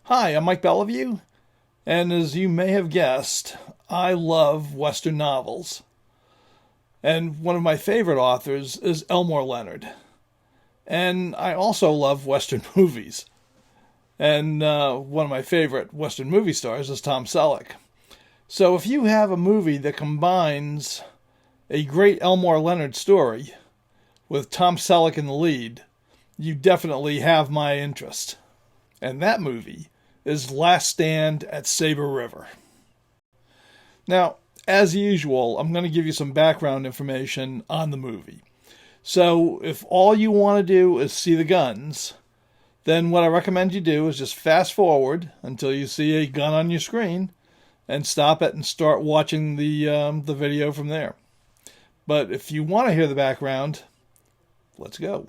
Hi, I'm Mike Beliveau, and as you may have guessed, I love Western novels. And one of my favorite authors is Elmore Leonard. And I also love Western movies. And one of my favorite Western movie stars is Tom Selleck. So if you have a movie that combines a great Elmore Leonard story with Tom Selleck in the lead, you definitely have my interest. And that movie is Last Stand at Saber River. Now, as usual, I'm going to give you some background information on the movie. So if all you want to do is see the guns, then what I recommend you do is just fast forward until you see a gun on your screen and stop it and start watching the video from there. But if you want to hear the background, let's go.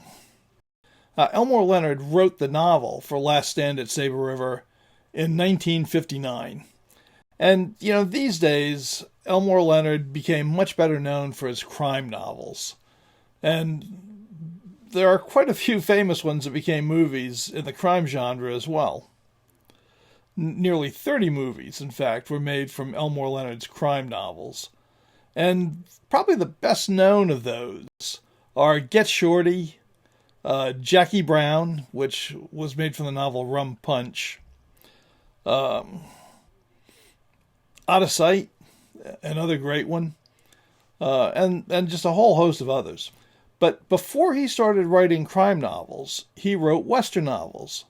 Elmore Leonard wrote the novel for Last Stand at Saber River in 1959. And, these days, Elmore Leonard became much better known for his crime novels. And there are quite a few famous ones that became movies in the crime genre as well. Nearly 30 movies, in fact, were made from Elmore Leonard's crime novels. And probably the best known of those are Get Shorty, Jackie Brown, which was made from the novel Rum Punch, Out of Sight, another great one, and just a whole host of others. But before he started writing crime novels, he wrote Western novels.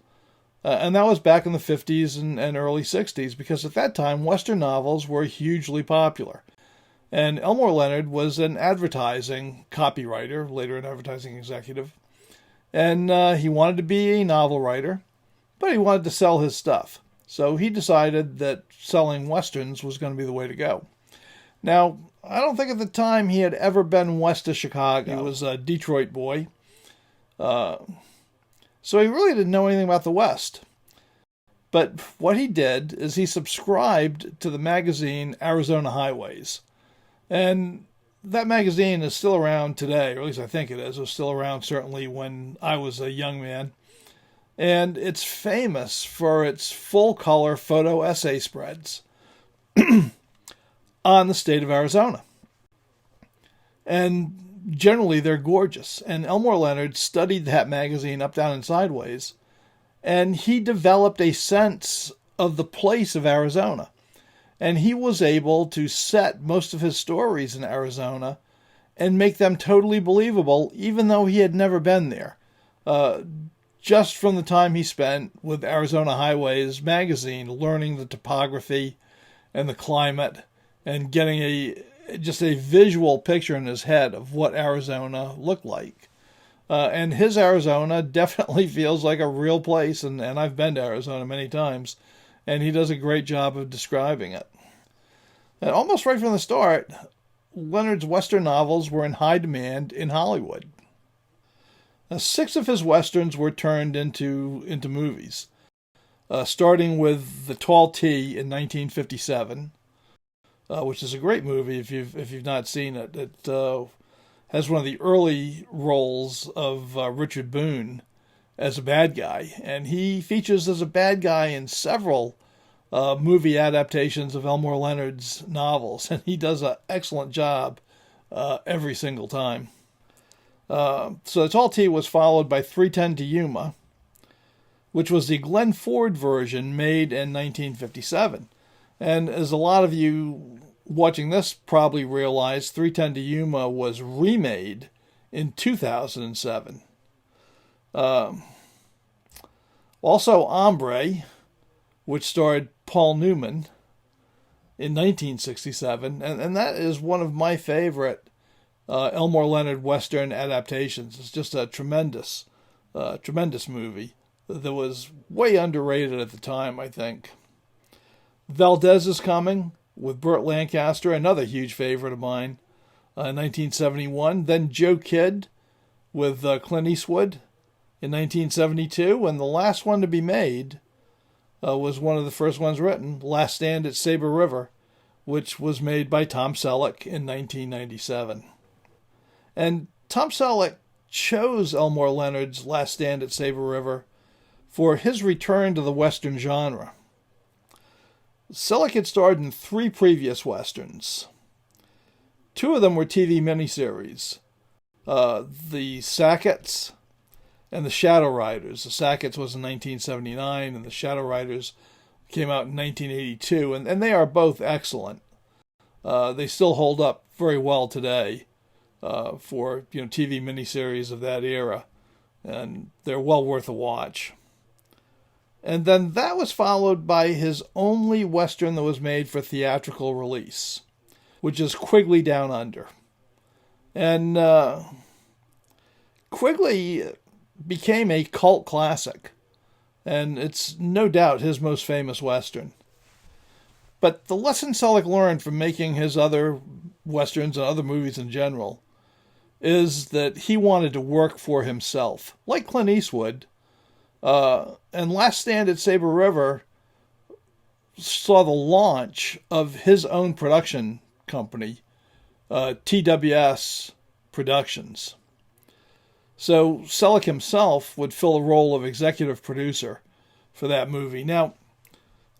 And that was back in the 50s and early 60s, because at that time, Western novels were hugely popular. And Elmore Leonard was an advertising copywriter, later an advertising executive. And he wanted to be a novel writer, but he wanted to sell his stuff. So he decided that selling Westerns was going to be the way to go. Now, I don't think at the time he had ever been west of Chicago. He was a Detroit boy. So he really didn't know anything about the West. But what he did is he subscribed to the magazine Arizona Highways. And that magazine is still around today, or at least I think it is. It was still around certainly when I was a young man. And it's famous for its full-color photo essay spreads on the state of Arizona. And generally they're gorgeous. And Elmore Leonard studied that magazine up, down, and sideways. And he developed a sense of the place of Arizona. And he was able to set most of his stories in Arizona and make them totally believable, even though he had never been there. Just from the time he spent with Arizona Highways magazine, learning the topography and the climate and getting just a visual picture in his head of what Arizona looked like. And his Arizona definitely feels like a real place, and I've been to Arizona many times, and he does a great job of describing it. And almost right from the start, Leonard's Western novels were in high demand in Hollywood. 6 of his Westerns were turned into movies, starting with The Tall T in 1957, which is a great movie if you've not seen it. It has one of the early roles of Richard Boone as a bad guy, and he features as a bad guy in several movie adaptations of Elmore Leonard's novels, and he does an excellent job every single time. So The Tall T was followed by 3:10 to Yuma, which was the Glenn Ford version made in 1957. And as a lot of you watching this probably realize, 3:10 to Yuma was remade in 2007. Also Hombre, which starred Paul Newman in 1967, and that is one of my favorite Elmore Leonard Western adaptations. It's just a tremendous movie that was way underrated at the time, I think. Valdez is Coming with Burt Lancaster, another huge favorite of mine, in 1971. Then Joe Kidd with Clint Eastwood in 1972. And the last one to be made was one of the first ones written, Last Stand at Saber River, which was made by Tom Selleck in 1997. And Tom Selleck chose Elmore Leonard's Last Stand at Saber River for his return to the Western genre. Selleck had starred in 3 previous Westerns. 2 of them were TV miniseries. The Sackets and the Shadow Riders. The Sackets was in 1979, and the Shadow Riders came out in 1982, and they are both excellent. They still hold up very well today for TV miniseries of that era, and they're well worth a watch. And then that was followed by his only Western that was made for theatrical release, which is Quigley Down Under. And Quigley became a cult classic, and it's no doubt his most famous Western. But the lesson Selleck learned from making his other Westerns and other movies in general is that he wanted to work for himself, like Clint Eastwood. And Last Stand at Saber River saw the launch of his own production company, TWS Productions. So Selleck himself would fill a role of executive producer for that movie. Now,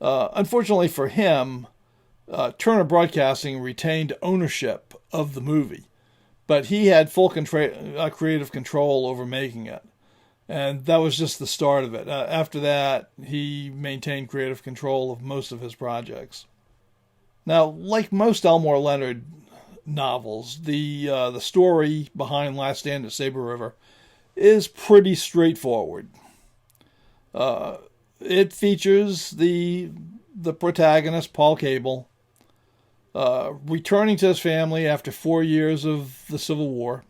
unfortunately for him, Turner Broadcasting retained ownership of the movie, but he had full creative control over making it. And that was just the start of it. After that, he maintained creative control of most of his projects. Now, like most Elmore Leonard novels, the story behind Last Stand at Saber River is pretty straightforward. It features the protagonist, Paul Cable, returning to his family after 4 years of the Civil War,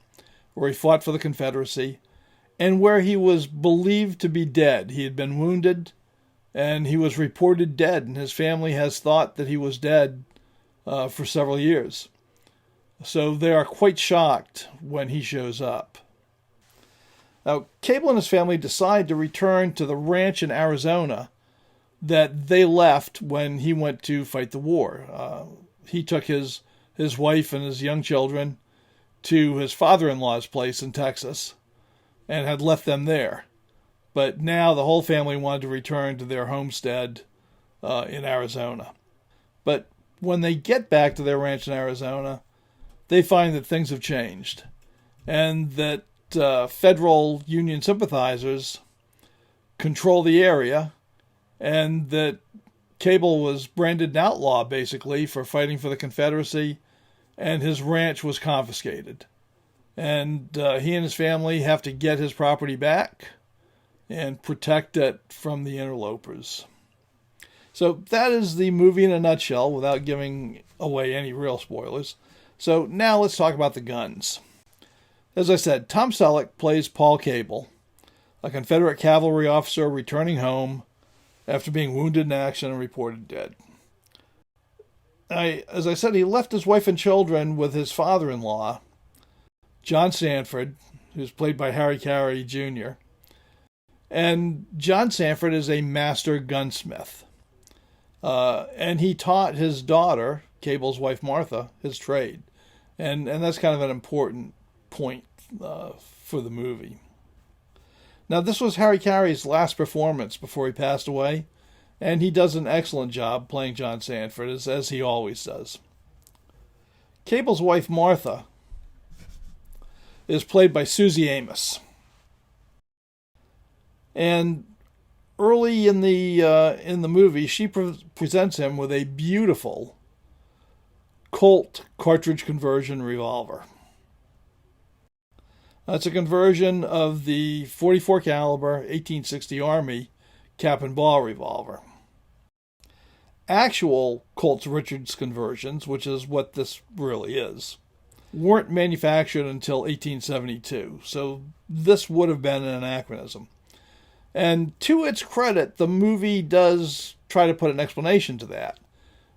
where he fought for the Confederacy, and where he was believed to be dead. He had been wounded, and he was reported dead, and his family has thought that he was dead for several years. So they are quite shocked when he shows up. Now, Cable and his family decide to return to the ranch in Arizona that they left when he went to fight the war. He took his wife and his young children to his father-in-law's place in Texas and had left them there. But now the whole family wanted to return to their homestead in Arizona. But when they get back to their ranch in Arizona, they find that things have changed, and that federal Union sympathizers control the area, and that Cable was branded an outlaw, basically, for fighting for the Confederacy, and his ranch was confiscated. And he and his family have to get his property back and protect it from the interlopers. So that is the movie in a nutshell, without giving away any real spoilers. So now let's talk about the guns. As I said, Tom Selleck plays Paul Cable, a Confederate cavalry officer returning home after being wounded in action and reported dead. As I said, he left his wife and children with his father-in-law, John Sanford, who's played by Harry Carey Jr. And John Sanford is a master gunsmith. And he taught his daughter, Cable's wife Martha, his trade. And that's kind of an important point for the movie. Now, this was Harry Carey's last performance before he passed away, and he does an excellent job playing John Sanford, as he always does. Cable's wife Martha is played by Susie Amos. And early in the movie, she presents him with a beautiful Colt cartridge conversion revolver. That's a conversion of the .44 caliber 1860 Army cap and ball revolver. Actual Colt's Richards conversions, which is what this really is, weren't manufactured until 1872, so this would have been an anachronism. And to its credit, the movie does try to put an explanation to that,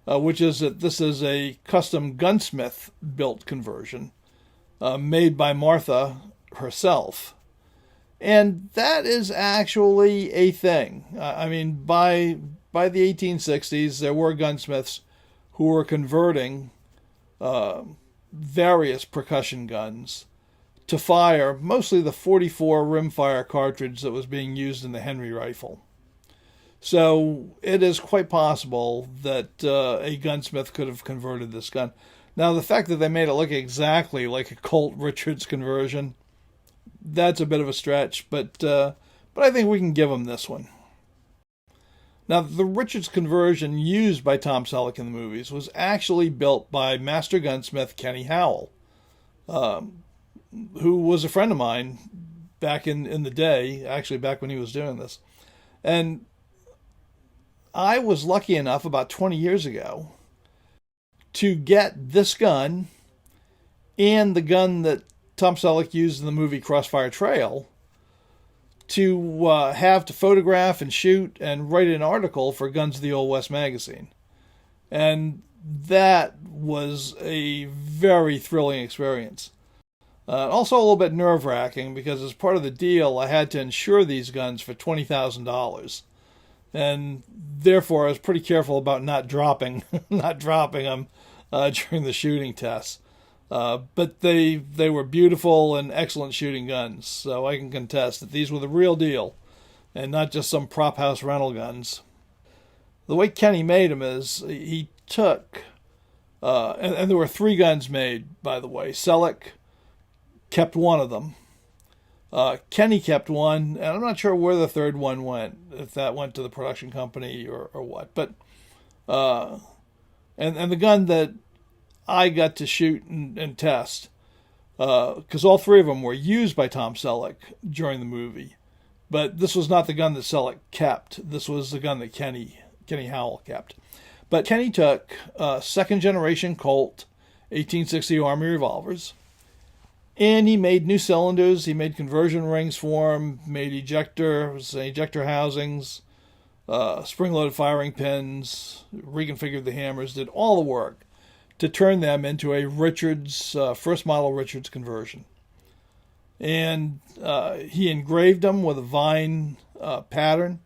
which is that this is a custom gunsmith-built conversion made by Martha herself. And that is actually a thing. I mean, by the 1860s, there were gunsmiths who were converting various percussion guns to fire mostly the .44 rimfire cartridge that was being used in the Henry rifle. So it is quite possible that a gunsmith could have converted this gun. Now, the fact that they made it look exactly like a Colt Richards conversion, that's a bit of a stretch, but I think we can give them this one. Now, the Richards conversion used by Tom Selleck in the movies was actually built by master gunsmith Kenny Howell, who was a friend of mine back in the day, actually back when he was doing this. And I was lucky enough about 20 years ago to get this gun and the gun that Tom Selleck used in the movie Crossfire Trail to have to photograph and shoot and write an article for Guns of the Old West magazine. And that was a very thrilling experience. Also a little bit nerve-wracking because as part of the deal, I had to insure these guns for $20,000. And therefore, I was pretty careful about not dropping them during the shooting tests. But they were beautiful and excellent shooting guns, so I can contest that these were the real deal, and not just some prop house rental guns. The way Kenny made them is he took, and there were 3 guns made, by the way. Selleck kept one of them. Kenny kept one, and I'm not sure where the third one went, if that went to the production company or what. But and the gun that I got to shoot and test, because all 3 of them were used by Tom Selleck during the movie. But this was not the gun that Selleck kept. This was the gun that Kenny Howell kept. But Kenny took second generation Colt 1860 Army revolvers, and he made new cylinders. He made conversion rings for them, made ejector housings, spring-loaded firing pins, reconfigured the hammers, did all the work to turn them into a Richards, first model Richards conversion. And he engraved them with a vine pattern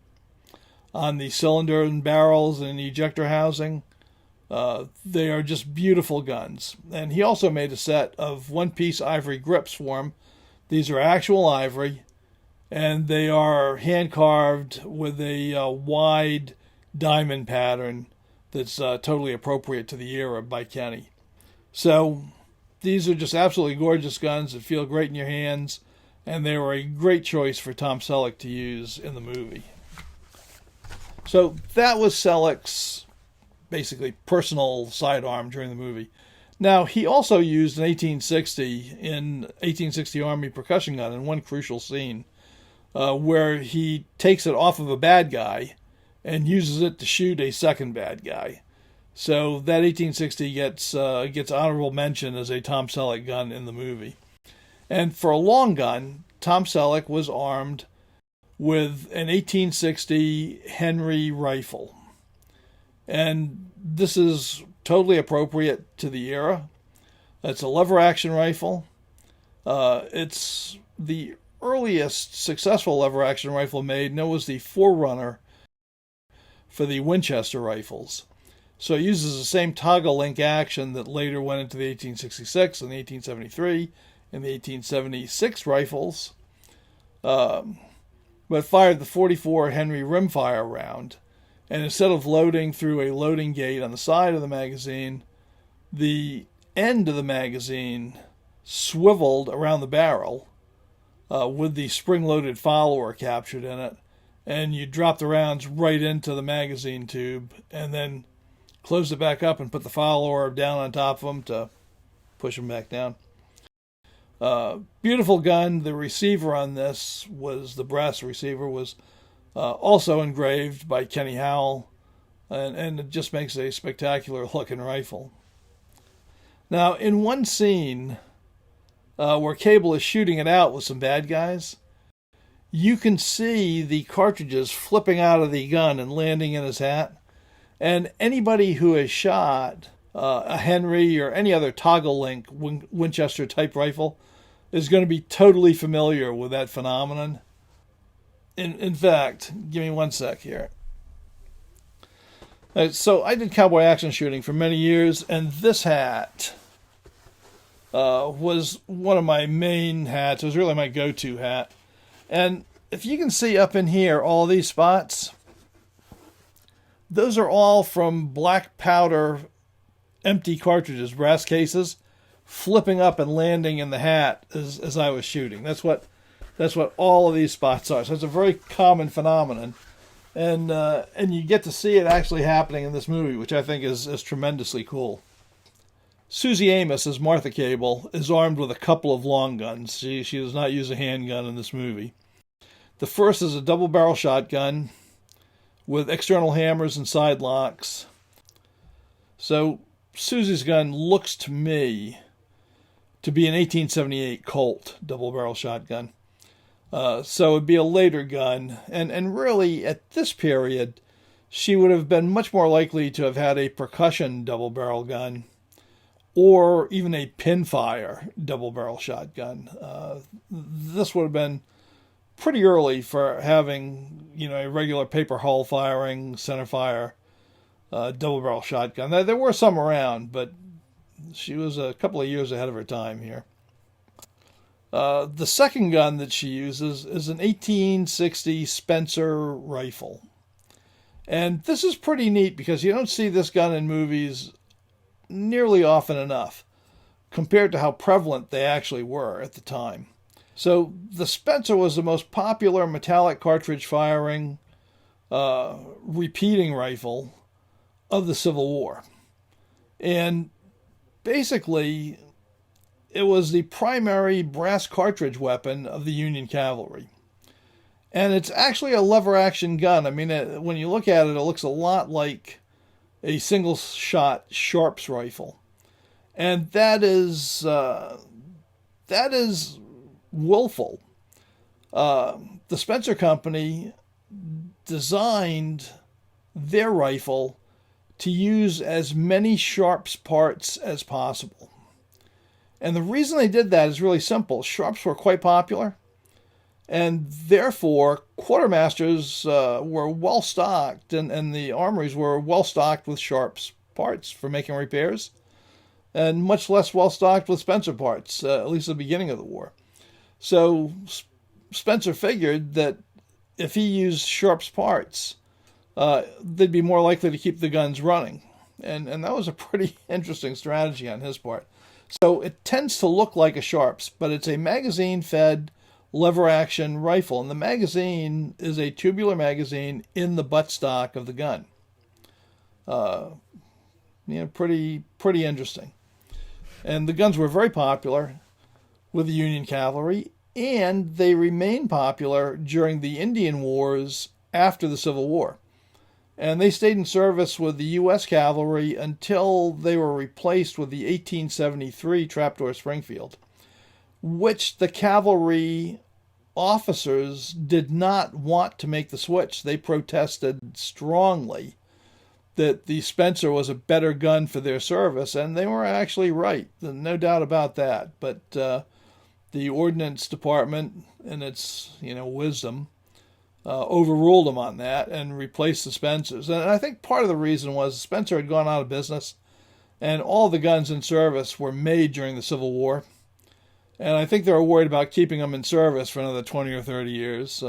on the cylinder and barrels and ejector housing. They are just beautiful guns. And he also made a set of one-piece ivory grips for them. These are actual ivory, and they are hand-carved with a wide diamond pattern that's totally appropriate to the era by Kenny. So these are just absolutely gorgeous guns that feel great in your hands, and they were a great choice for Tom Selleck to use in the movie. So that was Selleck's basically personal sidearm during the movie. Now, he also used an 1860 Army percussion gun in one crucial scene where he takes it off of a bad guy and uses it to shoot a second bad guy. So that 1860 gets honorable mention as a Tom Selleck gun in the movie. And for a long gun, Tom Selleck was armed with an 1860 Henry rifle. And this is totally appropriate to the era. It's a lever-action rifle. It's the earliest successful lever-action rifle made, and it was the forerunner for the Winchester rifles. So it uses the same toggle link action that later went into the 1866 and the 1873 and the 1876 rifles, but fired the .44 Henry rimfire round. And instead of loading through a loading gate on the side of the magazine, the end of the magazine swiveled around the barrel with the spring-loaded follower captured in it, and you drop the rounds right into the magazine tube and then close it back up and put the follower down on top of them to push them back down. Beautiful gun. The receiver on this was, the brass receiver was also engraved by Kenny Howell, and it just makes a spectacular looking rifle. Now, in one scene where Cable is shooting it out with some bad guys, you can see the cartridges flipping out of the gun and landing in his hat. And anybody who has shot a Henry or any other toggle link Winchester type rifle is going to be totally familiar with that phenomenon. In fact, give me one sec here. So I did cowboy action shooting for many years, and this hat was one of my main hats. It was really my go-to hat. And if you can see up in here, all these spots, those are all from black powder empty cartridges, brass cases, flipping up and landing in the hat as I was shooting. That's what all of these spots are. So it's a very common phenomenon. And you get to see it actually happening in this movie, which I think is tremendously cool. Susie Amos, as Martha Cable, is armed with a couple of long guns. She does not use a handgun in this movie. The first is a double-barrel shotgun with external hammers and side locks. So Susie's gun looks to me to be an 1878 Colt double-barrel shotgun. So it'd be a later gun. And really, at this period, she would have been much more likely to have had a percussion double-barrel gun or even a pinfire double-barrel shotgun. This would have been pretty early for having, a regular paper hull firing, center fire, double-barrel shotgun. There were some around, but she was a couple of years ahead of her time here. The second gun that she uses is an 1860 Spencer rifle. And this is pretty neat because you don't see this gun in movies nearly often enough compared to how prevalent they actually were at the time. So the Spencer was the most popular metallic cartridge-firing repeating rifle of the Civil War. And basically, it was the primary brass cartridge weapon of the Union cavalry. And it's actually a lever-action gun. I mean, when you look at it, it looks a lot like a single-shot Sharps rifle. And that is willful. The Spencer Company designed their rifle to use as many Sharps parts as possible. And the reason they did that is really simple. Sharps were quite popular, and therefore quartermasters were well stocked, and the armories were well stocked with Sharps parts for making repairs, and much less well stocked with Spencer parts, at least at the beginning of the war. So Spencer figured that if he used Sharps parts, they'd be more likely to keep the guns running. And that was a pretty interesting strategy on his part. So it tends to look like a Sharps, but it's a magazine-fed lever-action rifle. And the magazine is a tubular magazine in the buttstock of the gun. Pretty interesting. And the guns were very popular with the Union cavalry, and they remained popular during the Indian Wars after the Civil War. And they stayed in service with the U.S. cavalry until they were replaced with the 1873 Trapdoor Springfield, which the cavalry officers did not want to make the switch. They protested strongly that the Spencer was a better gun for their service, and they were actually right. No doubt about that. But the Ordnance Department, in its wisdom, overruled them on that and replaced the Spencers. And I think part of the reason was Spencer had gone out of business, and all the guns in service were made during the Civil War. And I think they were worried about keeping them in service for another 20 or 30 years.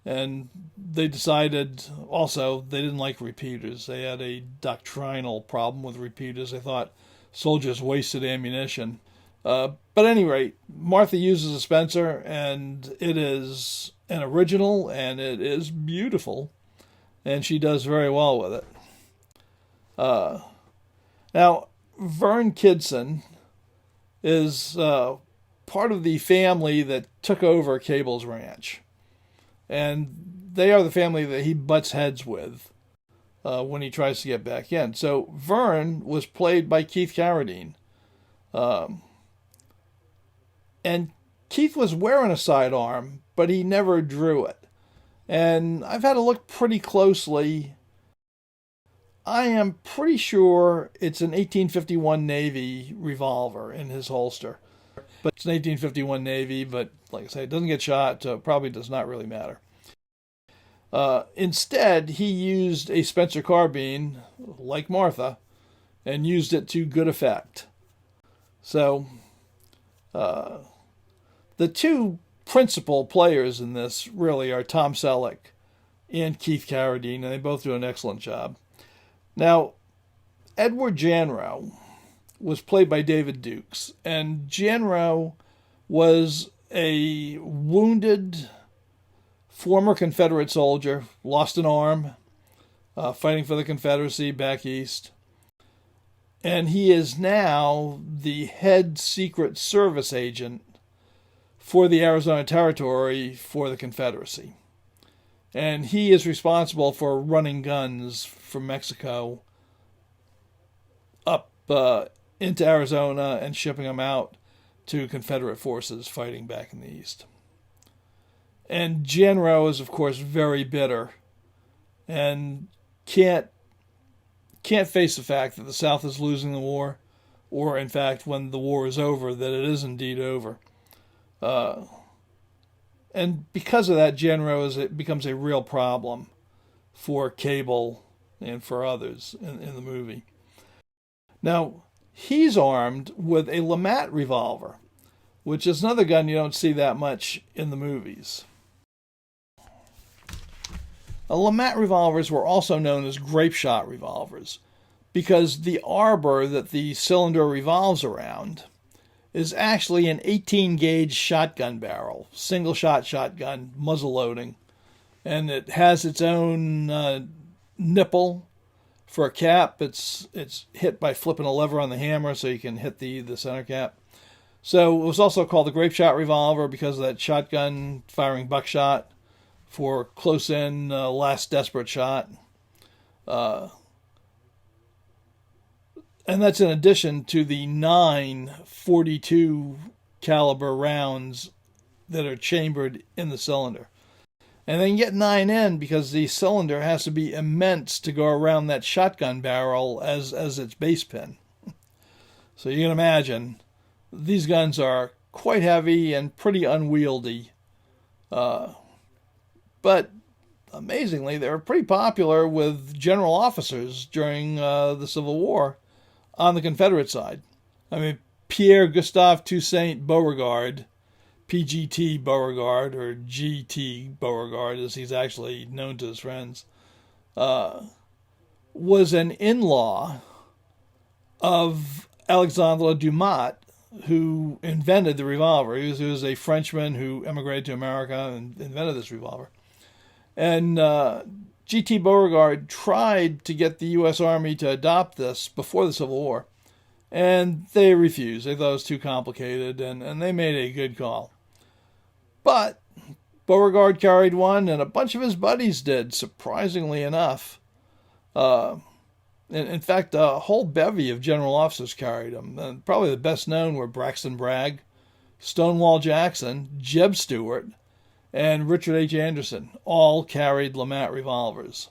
And they decided also they didn't like repeaters. They had a doctrinal problem with repeaters. They thought soldiers wasted ammunition. But at any rate, Martha uses a Spencer, and it is an original, and it is beautiful, and she does very well with it. Now, Vern Kidson is part of the family that took over Cable's ranch, and they are the family that he butts heads with when he tries to get back in. So Vern was played by Keith Carradine. And Keith was wearing a sidearm, but he never drew it. And I've had to look pretty closely. I am pretty sure it's an 1851 Navy revolver in his holster. But it's an 1851 Navy, but like I say, it doesn't get shot, so it probably does not really matter. Instead, he used a Spencer carbine, like Martha, and used it to good effect. So the two principal players in this really are Tom Selleck and Keith Carradine, and they both do an excellent job. Now, Edward Janro was played by David Dukes, and Janro was a wounded former Confederate soldier, lost an arm, fighting for the Confederacy back east. And he is now the head Secret Service agent for the Arizona Territory for the Confederacy. And he is responsible for running guns from Mexico up into Arizona and shipping them out to Confederate forces fighting back in the East. And Janro is, of course, very bitter and can't face the fact that the South is losing the war, or, in fact, when the war is over, that it is indeed over. And because of that, Janro becomes a real problem for Cable and for others in the movie. Now, he's armed with a LeMat revolver, which is another gun you don't see that much in the movies. LeMat revolvers were also known as grape shot revolvers because the arbor that the cylinder revolves around is actually an 18-gauge shotgun barrel, single-shot shotgun, muzzle loading, and it has its own nipple for a cap. It's hit by flipping a lever on the hammer so you can hit the center cap. So it was also called the grape shot revolver because of that shotgun firing buckshot for close-in, last desperate shot. And that's in addition to the 9 .42 caliber rounds that are chambered in the cylinder. And they can get 9 in because the cylinder has to be immense to go around that shotgun barrel as its base pin. So you can imagine, these guns are quite heavy and pretty unwieldy. But amazingly, they were pretty popular with general officers during the Civil War on the Confederate side. I mean, Pierre Gustave Toussaint Beauregard, PGT Beauregard, or GT Beauregard, as he's actually known to his friends, was an in-law of Alexandre Dumas, who invented the revolver. He was a Frenchman who emigrated to America and invented this revolver. And G.T. Beauregard tried to get the U.S. Army to adopt this before the Civil War, and they refused. They thought it was too complicated, and they made a good call. But Beauregard carried one, and a bunch of his buddies did, surprisingly enough. In fact, a whole bevy of general officers carried them. And probably the best known were Braxton Bragg, Stonewall Jackson, Jeb Stuart, and Richard H. Anderson. All carried LeMat revolvers.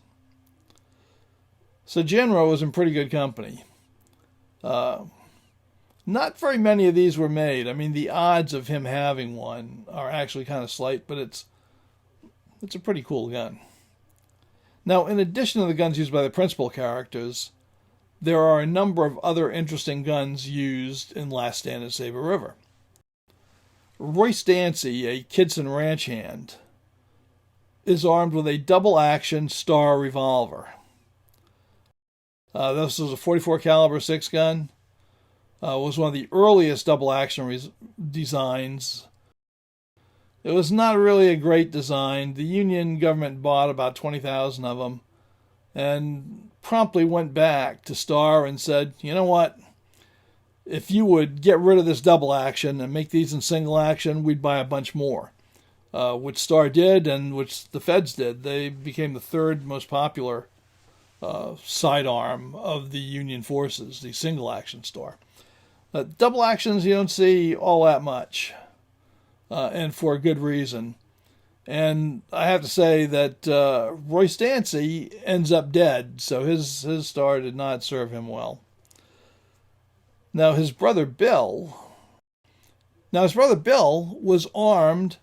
So Janro was in pretty good company. Not very many of these were made. I mean, the odds of him having one are actually kind of slight, but it's a pretty cool gun. Now, in addition to the guns used by the principal characters, there are a number of other interesting guns used in Last Stand at Saber River. Royce Dancy, a Kidson ranch hand, is armed with a double-action Star revolver. This was a .44 caliber 6 gun. Was one of the earliest double-action designs. It was not really a great design. The Union government bought about 20,000 of them and promptly went back to Star and said, you know what? If you would get rid of this double action and make these in single action, we'd buy a bunch more. Which Star did and which the Feds did. They became the third most popular sidearm of the Union forces, the single action Star. Double actions you don't see all that much. And for a good reason. And I have to say that Royce Dancy ends up dead, so his Star did not serve him well. Now his brother Bill was armed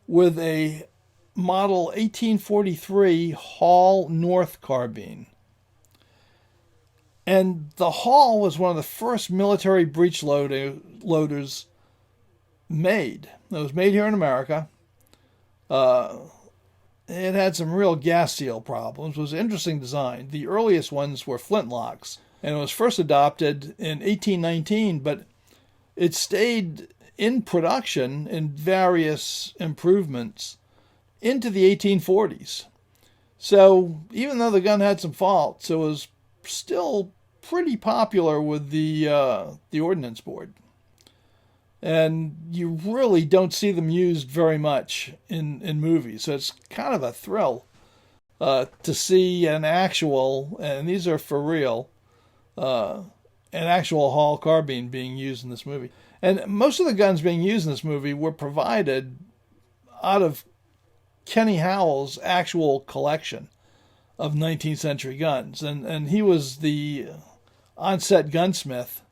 with a model 1843 Hall North carbine. And the Hall was one of the first military breech loaders made. It was made here in America. It had some real gas seal problems. It was an interesting design. The earliest ones were flintlocks, and it was first adopted in 1819, but it stayed in production in various improvements into the 1840s. So even though the gun had some faults, it was still pretty popular with the Ordnance Board. And you really don't see them used very much in movies. So it's kind of a thrill to see an actual, and these are for real, an actual Hall carbine being used in this movie. And most of the guns being used in this movie were provided out of Kenny Howell's actual collection of 19th century guns. And he was the on-set gunsmith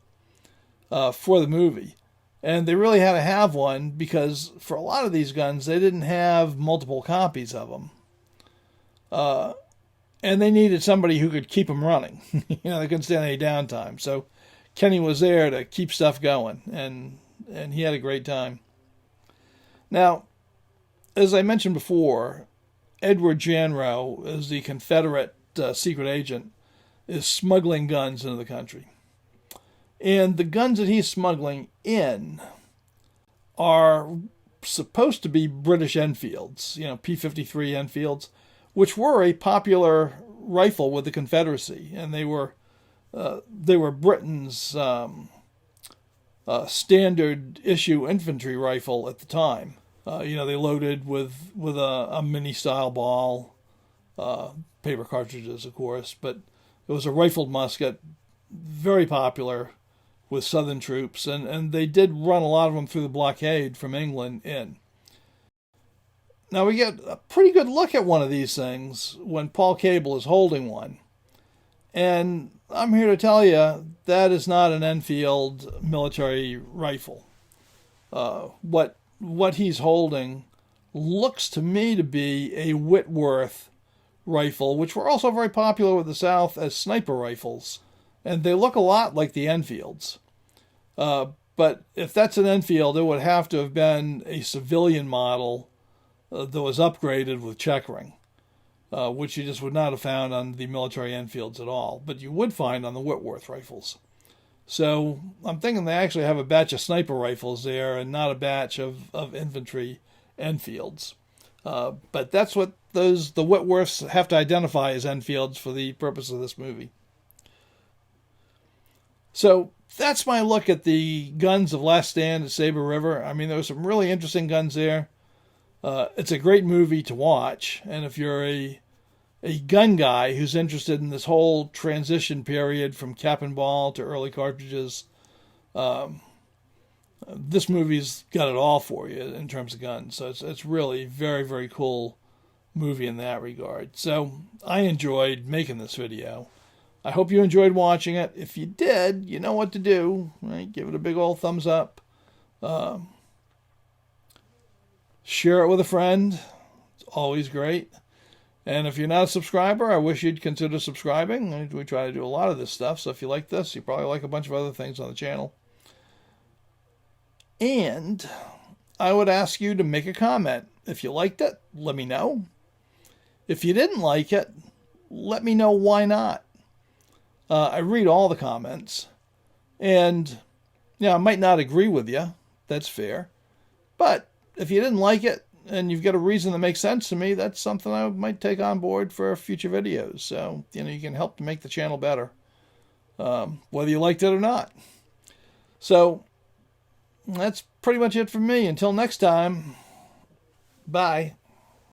for the movie. And they really had to have one because for a lot of these guns, they didn't have multiple copies of them. And they needed somebody who could keep them running. They couldn't stand any downtime. So Kenny was there to keep stuff going, and he had a great time. Now, as I mentioned before, Edward Janro, as the Confederate secret agent, is smuggling guns into the country. And the guns that he's smuggling in are supposed to be British Enfields, P-53 Enfields, which were a popular rifle with the Confederacy, and they were Britain's standard issue infantry rifle at the time. They loaded with a mini style ball, paper cartridges, of course, but it was a rifled musket, very popular with Southern troops, and they did run a lot of them through the blockade from England in. Now we get a pretty good look at one of these things when Paul Cable is holding one. And I'm here to tell you that is not an Enfield military rifle. What he's holding looks to me to be a Whitworth rifle, which were also very popular with the South as sniper rifles. And they look a lot like the Enfields. But if that's an Enfield, it would have to have been a civilian model that was upgraded with checkering, which you just would not have found on the military Enfields at all. But you would find on the Whitworth rifles. So I'm thinking they actually have a batch of sniper rifles there and not a batch of infantry Enfields. But that's what the Whitworths have to identify as Enfields for the purpose of this movie. So that's my look at the guns of Last Stand at Saber River. I mean, there were some really interesting guns there. It's a great movie to watch. And if you're a gun guy who's interested in this whole transition period from cap and ball to early cartridges, this movie's got it all for you in terms of guns. So it's really very, very cool movie in that regard. So I enjoyed making this video. I hope you enjoyed watching it. If you did, you know what to do. Right? Give it a big old thumbs up. Share it with a friend. It's always great. And if you're not a subscriber, I wish you'd consider subscribing. We try to do a lot of this stuff, so if you like this, you probably like a bunch of other things on the channel. And I would ask you to make a comment. If you liked it, let me know. If you didn't like it, let me know why not. I read all the comments, and I might not agree with you. That's fair. But if you didn't like it and you've got a reason that makes sense to me, that's something I might take on board for future videos. So, you can help to make the channel better, whether you liked it or not. So that's pretty much it for me. Until next time, bye.